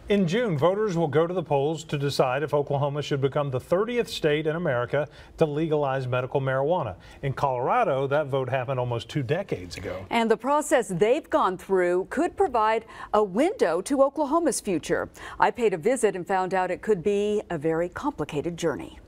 In June, voters will go to the polls to decide if Oklahoma should become the 30th state in America to legalize medical marijuana. In Colorado, that vote happened almost 2 decades ago. And the process they've gone through could provide a window to Oklahoma's future. I paid a visit and found out it could be a very complicated journey.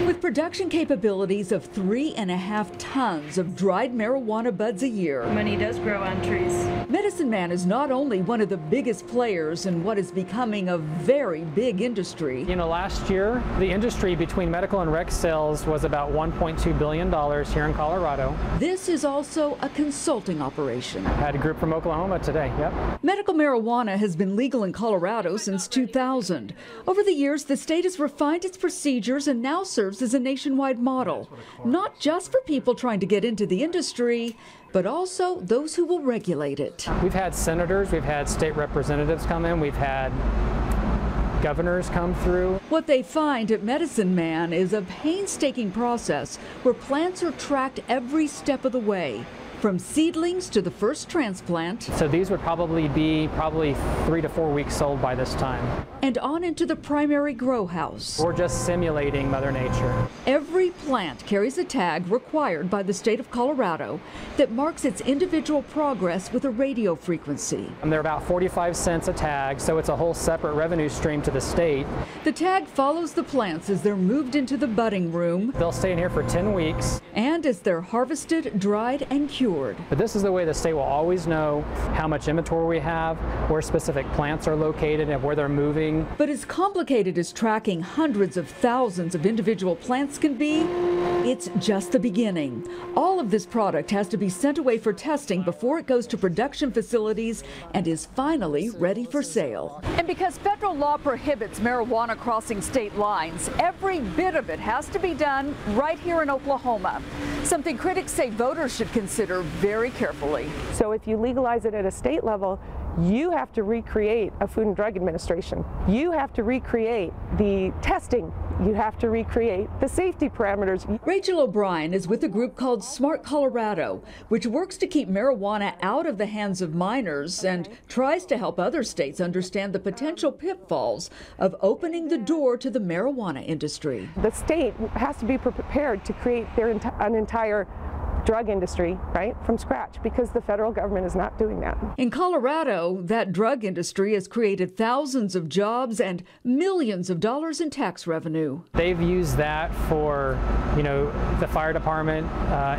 With production capabilities of 3.5 tons of dried marijuana buds a year, money does grow on trees. Medicine Man is not only one of the biggest players in what is becoming a very big industry. You know, last year, the industry between medical and rec sales was about $1.2 billion here in Colorado. This is also a consulting operation. I had a group from Oklahoma today, yep. Medical marijuana has been legal in Colorado since 2000. Over the years, the state has refined its procedures and now serves as a nationwide model, not just for people trying to get into the industry, but also those who will regulate it. We've had senators, we've had state representatives come in, we've had governors come through. What they find at Medicine Man is a painstaking process where plants are tracked every step of the way, from seedlings to the first transplant. So these would probably be 3 to 4 weeks old by this time. And on into the primary grow house. We're just simulating Mother Nature. Every plant carries a tag required by the state of Colorado that marks its individual progress with a radio frequency. And they're about 45 cents a tag, so it's a whole separate revenue stream to the state. The tag follows the plants as they're moved into the budding room. They'll stay in here for 10 weeks. And as they're harvested, dried, and cured. But this is the way the state will always know how much inventory we have, where specific plants are located, and where they're moving. But as complicated as tracking hundreds of thousands of individual plants can be, it's just the beginning. All of this product has to be sent away for testing before it goes to production facilities and is finally ready for sale. And because federal law prohibits marijuana crossing state lines, every bit of it has to be done right here in Oklahoma. Something critics say voters should consider very carefully. So if you legalize it at a state level, you have to recreate a Food and Drug Administration. You have to recreate the testing. You have to recreate the safety parameters. Rachel O'Brien is with a group called Smart Colorado, which works to keep marijuana out of the hands of minors and tries to help other states understand the potential pitfalls of opening the door to the marijuana industry. The state has to be prepared to create an entire drug industry, right, from scratch, because the federal government is not doing that. In Colorado, that drug industry has created thousands of jobs and millions of dollars in tax revenue. They've used that for, you know, the fire department,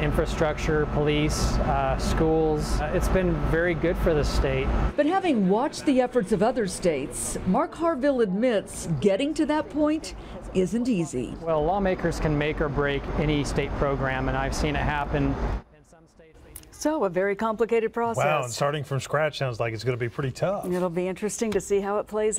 infrastructure, police, schools. It's been very good for the state. But having watched the efforts of other states, Mark Harville admits getting to that point isn't easy. Well, lawmakers can make or break any state program, and I've seen it happen in some states. So a very complicated process. Wow, and starting from scratch sounds like it's going to be pretty tough. It'll be interesting to see how it plays out.